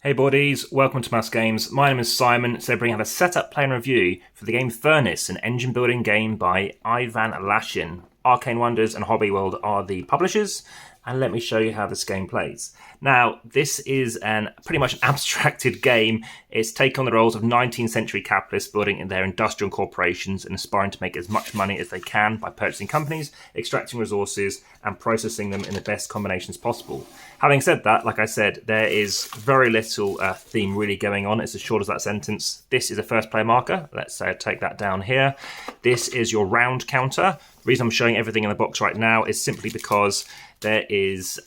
Hey boardies, welcome to AmassGames. My name is Simon. Today we have a setup, play and review for the game Furnace, an engine building game by Ivan Lashin. Arcane Wonders and Hobby World are the publishers, and let me show you how this game plays. Now, this is pretty much an abstracted game. It's taken on the roles of 19th century capitalists building in their industrial corporations and aspiring to make as much money as they can by purchasing companies, extracting resources, and processing them in the best combinations possible. Having said that, like I said, there is very little theme really going on. It's as short as that sentence. This is a first player marker. Let's take that down here. This is your round counter. The reason I'm showing everything in the box right now is simply because there is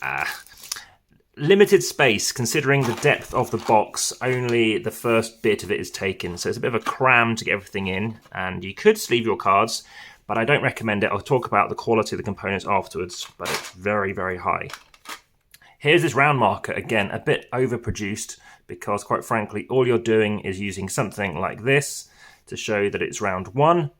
limited space. Considering the depth of the box, only the first bit of it is taken. So it's a bit of a cram to get everything in, and you could sleeve your cards, but I don't recommend it. I'll talk about the quality of the components afterwards, but it's very, very high. Here's this round marker, again, a bit overproduced because, quite frankly, all you're doing is using something like this to show that it's round one.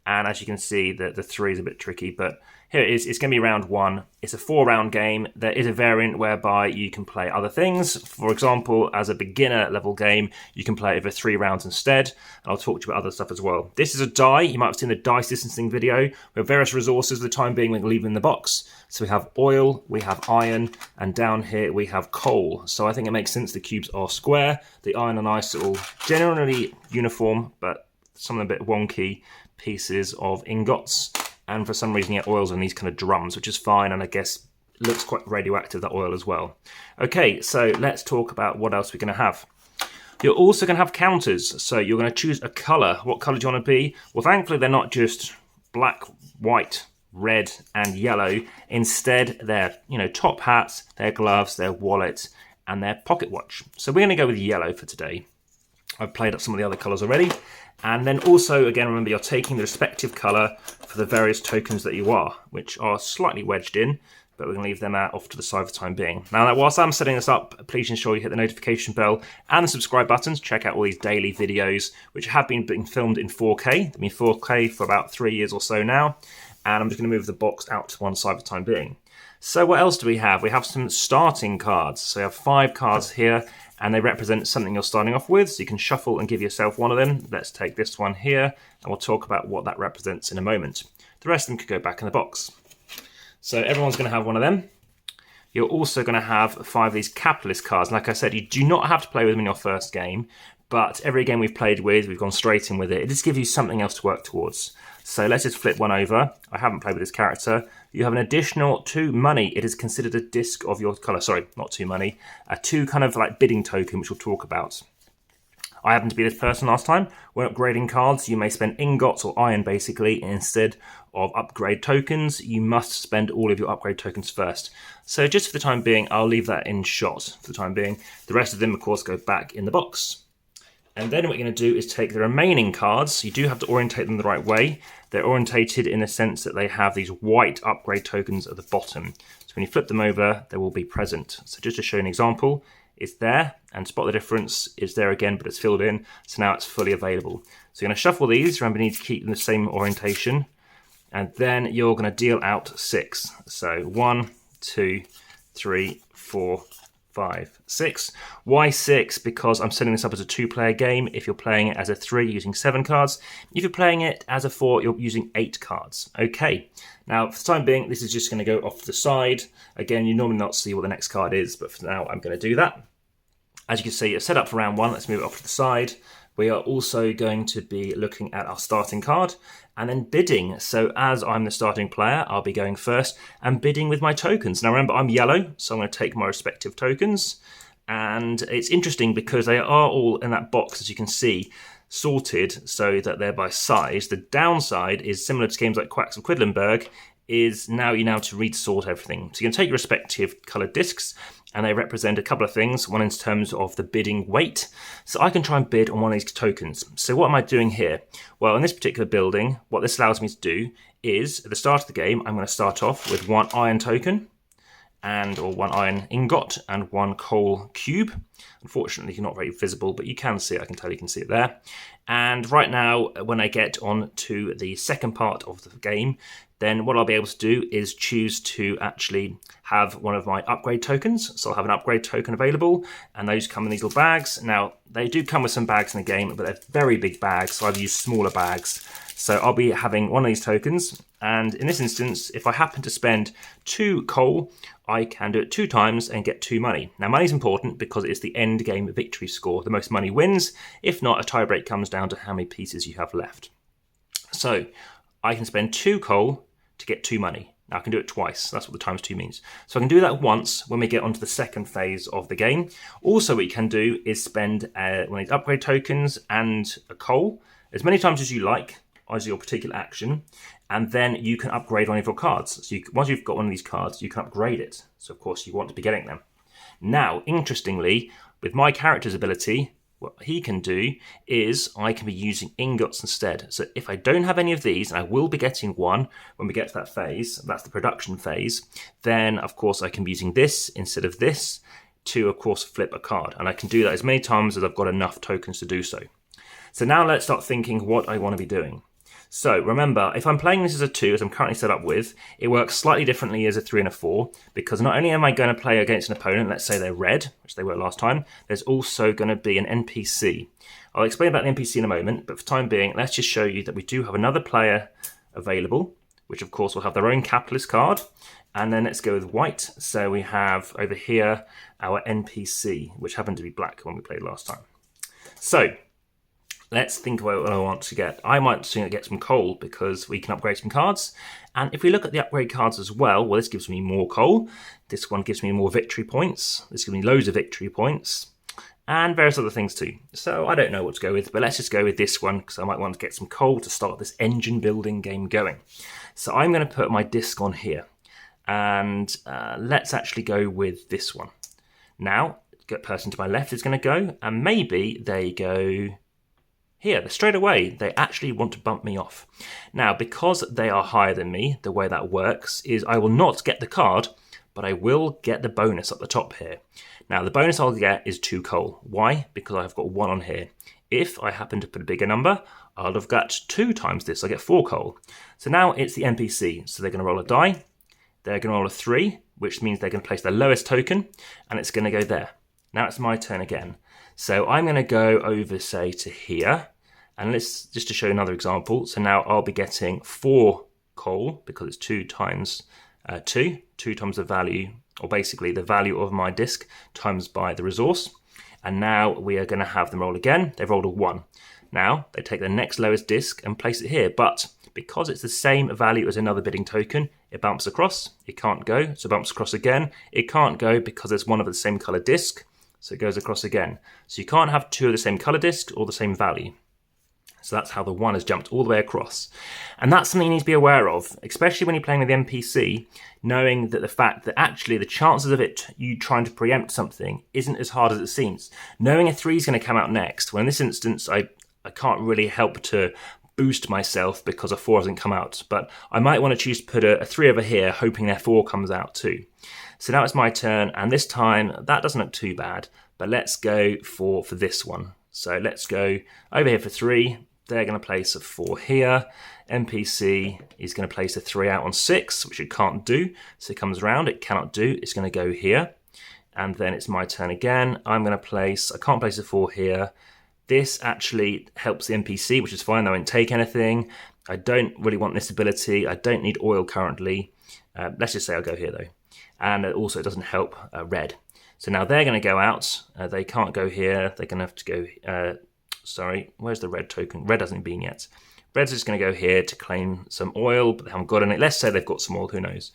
And as you can see, the 3 is a bit tricky, but here it is. It's going to be round 1. It's a 4-round game. There is a variant whereby you can play other things. For example, as a beginner level game, you can play over 3 rounds instead. And I'll talk to you about other stuff as well. This is a die. You might have seen the dice distancing video. We have various resources for the time being. We're going to leave them in the box. So we have oil, we have iron, and down here we have coal. So I think it makes sense the cubes are square. The iron and ice are all generally uniform, but some of them a bit wonky pieces of ingots. And for some reason, oil's in these kind of drums, which is fine, and I guess looks quite radioactive, that oil as well. Okay, so let's talk about what else we're going to have. You're also going to have counters, so you're going to choose a colour. What colour do you want to be? Well, thankfully, they're not just black, white, red, and yellow. Instead, they're top hats, their gloves, their wallet, and their pocket watch. So we're going to go with yellow for today. I've played up some of the other colours already. And then also, again, remember you're taking the respective colour for the various tokens that you are, which are slightly wedged in, but we're going to leave them off to the side for the time being. Now, whilst I'm setting this up, please ensure you hit the notification bell and the subscribe buttons. Check out all these daily videos, which have been being filmed in 4K. They've been 4K for about 3 years or so now. And I'm just going to move the box out to one side for the time being. So what else do we have? We have some starting cards. So we have 5 cards here, and they represent something you're starting off with. So you can shuffle and give yourself one of them. Let's take this one here, and we'll talk about what that represents in a moment. The rest of them could go back in the box. So everyone's going to have one of them. You're also going to have 5 of these capitalist cards. Like I said, you do not have to play with them in your first game, but every game we've played with, we've gone straight in with it. It just gives you something else to work towards. So let's just flip one over. I haven't played with this character. You have an additional 2 money. It is considered a disc of your colour. Sorry, not 2 money. A 2 kind of like bidding token, which we'll talk about. I happened to be this person last time. When upgrading cards, you may spend ingots or iron basically instead of upgrade tokens. You must spend all of your upgrade tokens first. So just for the time being, I'll leave that in shot for the time being. The rest of them, of course, go back in the box. And then what you're going to do is take the remaining cards. You do have to orientate them the right way. They're orientated in the sense that they have these white upgrade tokens at the bottom. So when you flip them over, they will be present. So just to show you an example, it's there, and spot the difference, it's there again, but it's filled in. So now it's fully available. So you're going to shuffle these. Remember, you need to keep them the same orientation. And then you're going to deal out 6. So 1, 2, 3, 4, 5, 6. Why 6? Because I'm setting this up as a 2-player game. If you're playing it as a 3, you're using 7 cards. If you're playing it as a 4, you're using 8 cards. Okay. Now, for the time being, this is just going to go off to the side. Again, you normally not see what the next card is, but for now, I'm going to do that. As you can see, it's set up for round 1. Let's move it off to the side. We are also going to be looking at our starting card and then bidding. So as I'm the starting player, I'll be going first and bidding with my tokens. Now remember, I'm yellow, so I'm going to take my respective tokens. And it's interesting because they are all in that box, as you can see, sorted so that they're by size. The downside is similar to games like Quacks of Quedlinburg, is now you to resort everything. So you can take your respective coloured discs, and they represent a couple of things. One in terms of the bidding weight. So I can try and bid on one of these tokens. So what am I doing here? Well, in this particular building, what this allows me to do is, at the start of the game, I'm going to start off with 1 iron token, or 1 iron ingot, and 1 coal cube. Unfortunately, you're not very visible, but you can see it. I can tell you can see it there. And right now, when I get on to the second part of the game, then what I'll be able to do is choose to actually have one of my upgrade tokens. So I'll have an upgrade token available, and those come in these little bags. Now, they do come with some bags in the game, but they're very big bags, so I've used smaller bags. So I'll be having one of these tokens, and in this instance, if I happen to spend 2 coal, I can do it 2 times and get 2 money. Now, money is important because it's the end game victory score. The most money wins. If not, a tiebreak comes down to how many pieces you have left. So I can spend 2 coal to get 2 money. Now I can do it twice. That's what the times 2 means. So I can do that once when we get onto the second phase of the game. Also, what you can do is spend one of these upgrade tokens and a coal as many times as you like as your particular action, and then you can upgrade one of your cards. So once you've got one of these cards, you can upgrade it. So of course you want to be getting them. Now, interestingly, with my character's ability, what he can do is I can be using ingots instead. So if I don't have any of these, and I will be getting one when we get to that phase, that's the production phase, then of course I can be using this instead of this to of course flip a card. And I can do that as many times as I've got enough tokens to do so. So now let's start thinking what I want to be doing. So remember, if I'm playing this as a 2, as I'm currently set up with, it works slightly differently as a 3 and a 4, because not only am I going to play against an opponent, let's say they're red, which they were last time, there's also going to be an NPC. I'll explain about the NPC in a moment, but for the time being, let's just show you that we do have another player available, which of course will have their own capitalist card. And then let's go with white. So we have over here our NPC, which happened to be black when we played last time. So let's think about what I want to get. I might get some coal because we can upgrade some cards. And if we look at the upgrade cards as well, this gives me more coal. This one gives me more victory points. This gives me loads of victory points. And various other things too. So I don't know what to go with, but let's just go with this one because I might want to get some coal to start this engine building game going. So I'm going to put my disc on here. And let's actually go with this one. Now, the person to my left is going to go, and maybe they go here. Straight away, they actually want to bump me off. Now, because they are higher than me, the way that works is I will not get the card, but I will get the bonus at the top here. Now, the bonus I'll get is 2 coal. Why? Because I've got 1 on here. If I happen to put a bigger number, I'll have got 2 times this. I get 4 coal. So now it's the NPC. So they're going to roll a die. They're going to roll a 3, which means they're going to place their lowest token, and it's going to go there. Now it's my turn again. So I'm going to go over, say, to here. And let's just to show another example. So now I'll be getting 4 coal because it's 2 times 2 times the value, or basically the value of my disc times by the resource. And now we are going to have them roll again. They've rolled a 1. Now they take the next lowest disc and place it here. But because it's the same value as another bidding token, it bumps across. It can't go, so it bumps across again. It can't go because it's one of the same color disc, so it goes across again. So you can't have 2 of the same color disc or the same value. So that's how the 1 has jumped all the way across. And that's something you need to be aware of, especially when you're playing with the NPC, knowing that the fact that actually the chances of you trying to preempt something isn't as hard as it seems. Knowing a 3 is going to come out next, well in this instance I can't really help to boost myself because a 4 hasn't come out, but I might want to choose to put a 3 over here, hoping their 4 comes out too. So now it's my turn, and this time that doesn't look too bad, but let's go for this one. So let's go over here for 3. They're going to place a 4 here. NPC is going to place a 3 out on 6, which it can't do. So it comes around, it cannot do. It's going to go here. And then it's my turn again. I can't place a 4 here. This actually helps the NPC, which is fine. I won't take anything. I don't really want this ability. I don't need oil currently. Let's just say I'll go here though. And also it doesn't help red. So now they're going to go out. They can't go here. They're going to have to go... sorry, where's the red token? Red hasn't been yet. Red's just going to go here to claim some oil, but they haven't got any. Let's say they've got some oil, who knows.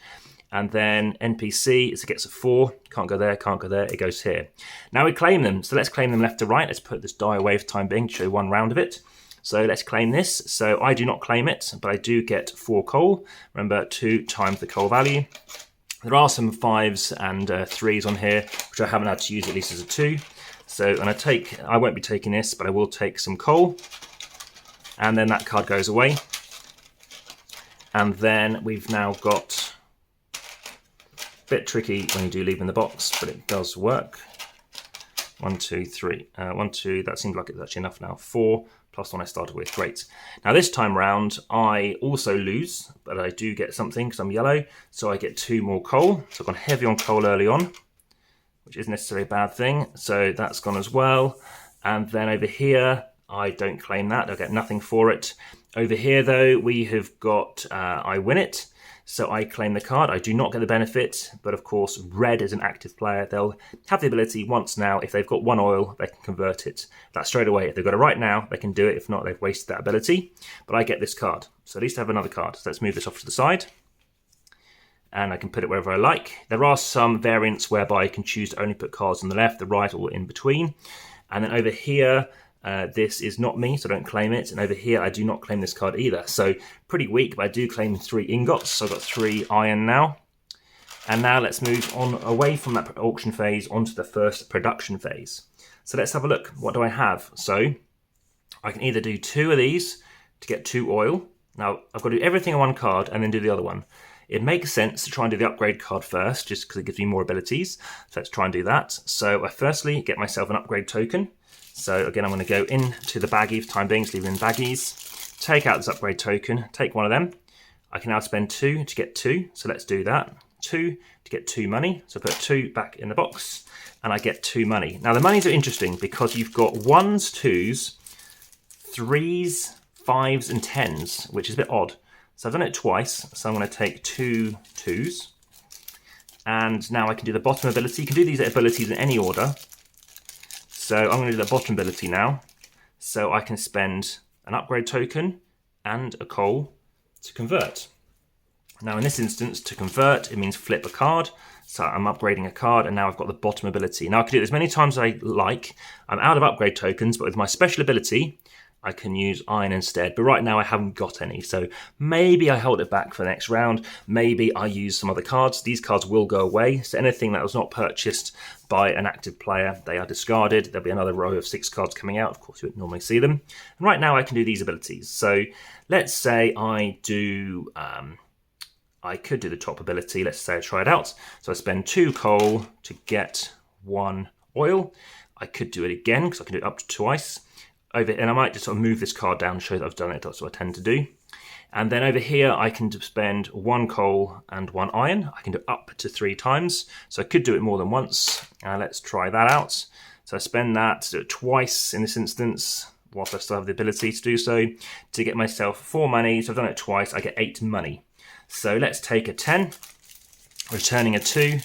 And then NPC, it gets a 4. Can't go there, can't go there. It goes here. Now we claim them. So let's claim them left to right. Let's put this die away for the time being to show 1 round of it. So let's claim this. So I do not claim it, but I do get 4 coal. Remember, 2 times the coal value. There are some 5s and 3s on here, which I haven't had to use at least as a 2. So I won't be taking this, but I will take some coal. And then that card goes away. And then we've now got... bit tricky when you do leave in the box, but it does work. 1, 2, 3. 1, 2, that seems like it's actually enough now. 4 plus the one I started with. Great. Now this time round, I also lose, but I do get something because I'm yellow. So I get 2 more coal. So I've gone heavy on coal early on, which isn't necessarily a bad thing. So that's gone as well. And then over here, I don't claim that. I get nothing for it. Over here, though, we have got I win it. So I claim the card. I do not get the benefit, but of course, red is an active player. They'll have the ability once now. If they've got 1 oil, they can convert it. That's straight away. If they've got it right now, they can do it. If not, they've wasted that ability. But I get this card. So at least I have another card. So let's move this off to the side. And I can put it wherever I like. There are some variants whereby I can choose to only put cards on the left, the right, or in between. And then over here, this is not me, so I don't claim it. And over here, I do not claim this card either. So pretty weak, but I do claim 3 ingots. So I've got 3 iron now. And now let's move on away from that auction phase onto the first production phase. So let's have a look. What do I have? So I can either do 2 of these to get 2 oil. Now I've got to do everything on 1 card and then do the other one. It makes sense to try and do the upgrade card first, just because it gives me more abilities. So let's try and do that. So I firstly get myself an upgrade token. So again, I'm going to go into the baggie for time being, so leave it in baggies. Take out this upgrade token, take 1 of them. I can now spend 2 to get 2, so let's do that. 2 to get 2 money, so put 2 back in the box, and I get 2 money. Now the monies are interesting because you've got 1s, 2s, 3s, 5s, and 10s, which is a bit odd. So I've done it twice, so I'm going to take 2 2s. And now I can do the bottom ability. You can do these abilities in any order. So I'm going to do the bottom ability now. So I can spend an upgrade token and a coal to convert. Now in this instance, to convert, it means flip a card. So I'm upgrading a card and now I've got the bottom ability. Now I can do it as many times as I like. I'm out of upgrade tokens, but with my special ability, I can use iron instead. But right now I haven't got any. So maybe I hold it back for the next round. Maybe I use some other cards. These cards will go away. So anything that was not purchased by an active player, they are discarded. There'll be another row of 6 cards coming out. Of course, you wouldn't normally see them. And right now I can do these abilities. So let's say I do... I could do the top ability. Let's say I try it out. So I spend 2 coal to get 1 oil. I could do it again because I can do it up to twice. And I might just sort of move this card down and show that I've done it. That's what I tend to do. And then over here, I can spend 1 coal and 1 iron. I can do it up to 3 times. So I could do it more than once. Let's try that out. So I spend that, do it twice in this instance, whilst I still have the ability to do so, to get myself 4 money. So I've done it twice. I get 8 money. So let's take a 10, returning a 2.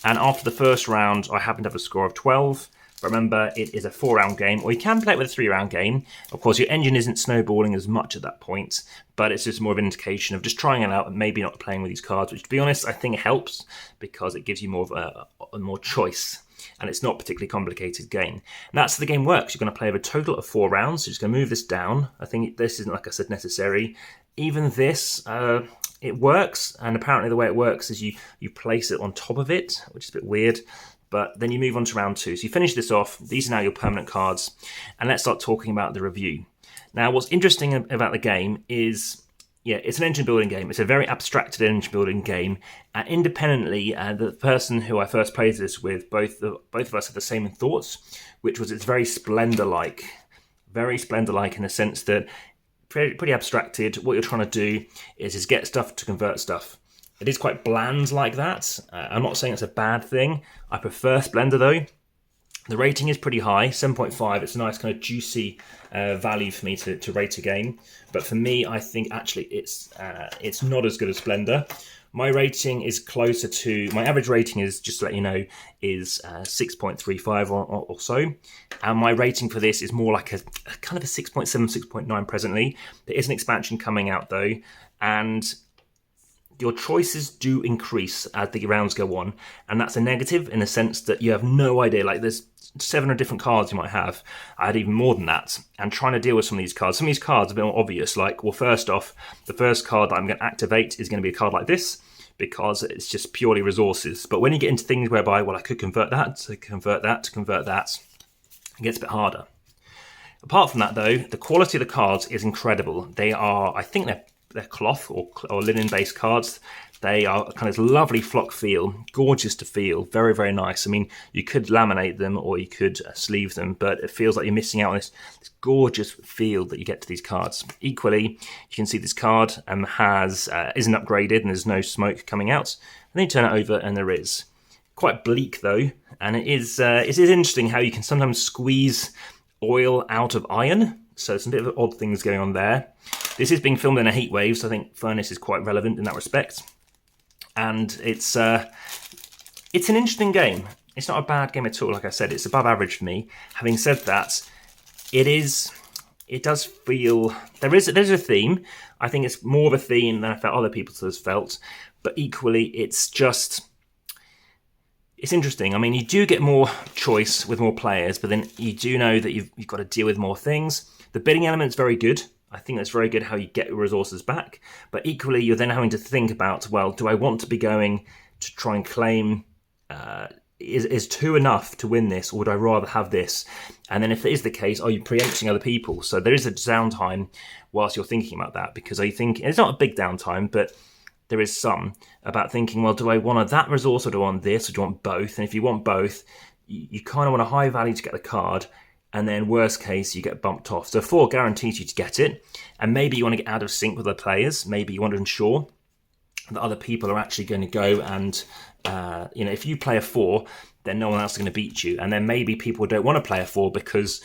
And after the first round, I happen to have a score of 12. But remember, it is a 4-round game, or you can play it with a 3-round game. Of course, your engine isn't snowballing as much at that point, but it's just more of an indication of just trying it out and maybe not playing with these cards, which, to be honest, I think it helps because it gives you more of a more choice, and it's not a particularly complicated game. And that's how the game works. You're going to play over a total of 4 rounds, so you're just going to move this down. I think this isn't, like I said, necessary. Even this, it works, and apparently the way it works is you place it on top of it, which is a bit weird. But then you move on to round 2. So you finish this off. These are now your permanent cards. And let's start talking about the review. Now, what's interesting about the game is, yeah, it's an engine building game. It's a very abstracted engine building game. And independently, the person who I first played this with, both of us had the same thoughts, which was it's very Splendor-like. Very Splendor-like in the sense that pretty abstracted. What you're trying to do is get stuff to convert stuff. It is quite bland like that. I'm not saying it's a bad thing. I prefer Splendor though. The rating is pretty high, 7.5. It's a nice kind of juicy value for me to rate a game. But for me, I think actually it's not as good as Splendor. My rating is closer to, my average rating is, just to let you know, is 6.35 or so. And my rating for this is more like a kind of a 6.7, 6.9 presently. There is an expansion coming out though. And your choices do increase as the rounds go on, and that's a negative in the sense that you have no idea. Like there's 7 different cards you might have. I had even more than that. And trying to deal with some of these cards are a bit more obvious. Like, well, first off, the first card that I'm going to activate is going to be a card like this because it's just purely resources. But when you get into things whereby, well, I could convert that, to convert that, to convert that, it gets a bit harder. Apart from that, though, the quality of the cards is incredible. They are, I think they're cloth or linen-based cards. They are kind of lovely flock feel, gorgeous to feel, very, very nice. I mean, you could laminate them or you could sleeve them, but it feels like you're missing out on this gorgeous feel that you get to these cards. Equally, you can see this card isn't upgraded and there's no smoke coming out. And then you turn it over and there is. Quite bleak though, and it is interesting how you can sometimes squeeze oil out of iron. So some bit of odd things going on there. This is being filmed in a heat wave, so I think furnace is quite relevant in that respect. And it's an interesting game. It's not a bad game at all. Like I said, it's above average for me. Having said that, it does feel there's a theme. I think it's more of a theme than I felt other people have felt. But equally, it's interesting. I mean, you do get more choice with more players, but then you do know that you've got to deal with more things. The bidding element's very good. I think that's very good how you get your resources back. But equally, you're then having to think about, well, do I want to be going to try and claim, is 2 enough to win this, or would I rather have this? And then if it is the case, are you preempting other people? So there is a downtime whilst you're thinking about that, because I think it's not a big downtime, but there is some about thinking, well, do I want that resource or do I want this, or do I want both? And if you want both, you kind of want a high value to get the card, and then worst case, you get bumped off. So 4 guarantees you to get it, and maybe you want to get out of sync with other players. Maybe you want to ensure that other people are actually going to go and, if you play a 4, then no one else is going to beat you. And then maybe people don't want to play a 4 because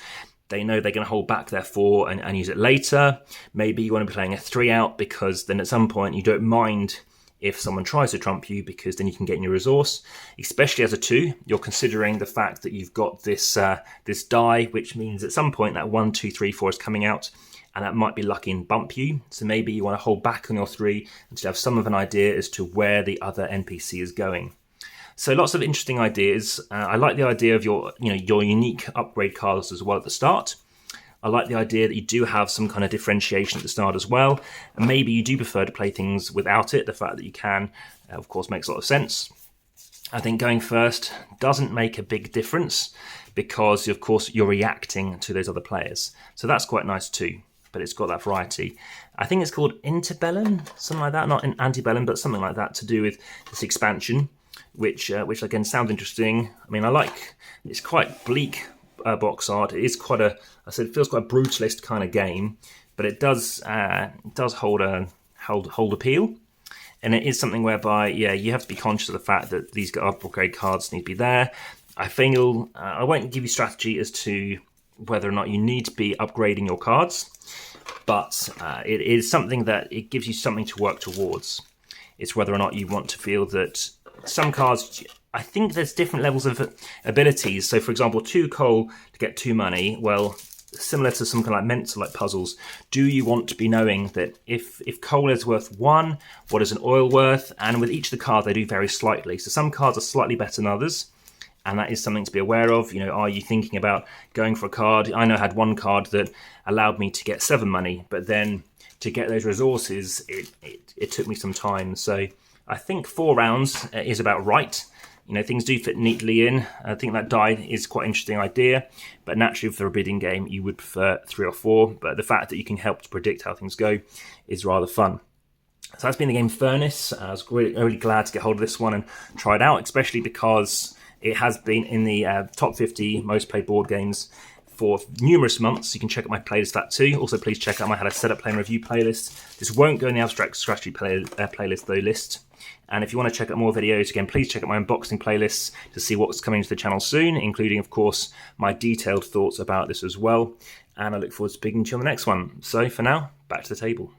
they know they're going to hold back their 4 and use it later. Maybe you want to be playing a 3 out because then at some point you don't mind if someone tries to trump you, because then you can get in your resource. Especially as a 2, you're considering the fact that you've got this die, which means at some point that 1, 2, 3, 4 is coming out, and that might be lucky and bump you. So maybe you want to hold back on your 3 until you have some of an idea as to where the other NPC is going. So lots of interesting ideas. I like the idea of your unique upgrade cards as well at the start. I like the idea that you do have some kind of differentiation at the start as well. And maybe you do prefer to play things without it. The fact that you can, of course, makes a lot of sense. I think going first doesn't make a big difference because, of course, you're reacting to those other players. So that's quite nice too, but it's got that variety. I think it's called Interbellum, something like that. Not in Antebellum, but something like that to do with this expansion, which again sounds interesting. I mean, it's quite bleak box art. It is it feels quite a brutalist kind of game, but it does hold appeal, and it is something whereby you have to be conscious of the fact that these upgrade cards need to be there. I feel I won't give you strategy as to whether or not you need to be upgrading your cards, but it is something that it gives you something to work towards. It's whether or not you want to feel that some cards, I think there's different levels of abilities. So, for example, 2 coal to get 2 money. Well, similar to some kind of like mental like puzzles, do you want to be knowing that if coal is worth 1, what is an oil worth? And with each of the cards, they do vary slightly. So some cards are slightly better than others, and that is something to be aware of. Are you thinking about going for a card? I know I had one card that allowed me to get 7 money, but then to get those resources, it took me some time. So I think 4 rounds is about right. Things do fit neatly in. I think that die is quite an interesting idea, but naturally for a bidding game, you would prefer 3 or 4, but the fact that you can help to predict how things go is rather fun. So that's been the game Furnace. I was really glad to get hold of this one and try it out, especially because it has been in the top 50 most played board games for numerous months. You can check out my playlist for that too. Also, please check out my How to Set Up, Play and Review playlist. This won't go in the Abstract Strategy playlist though list. And if you want to check out more videos, again, please check out my unboxing playlists to see what's coming to the channel soon, including, of course, my detailed thoughts about this as well. And I look forward to speaking to you on the next one. So for now, back to the table.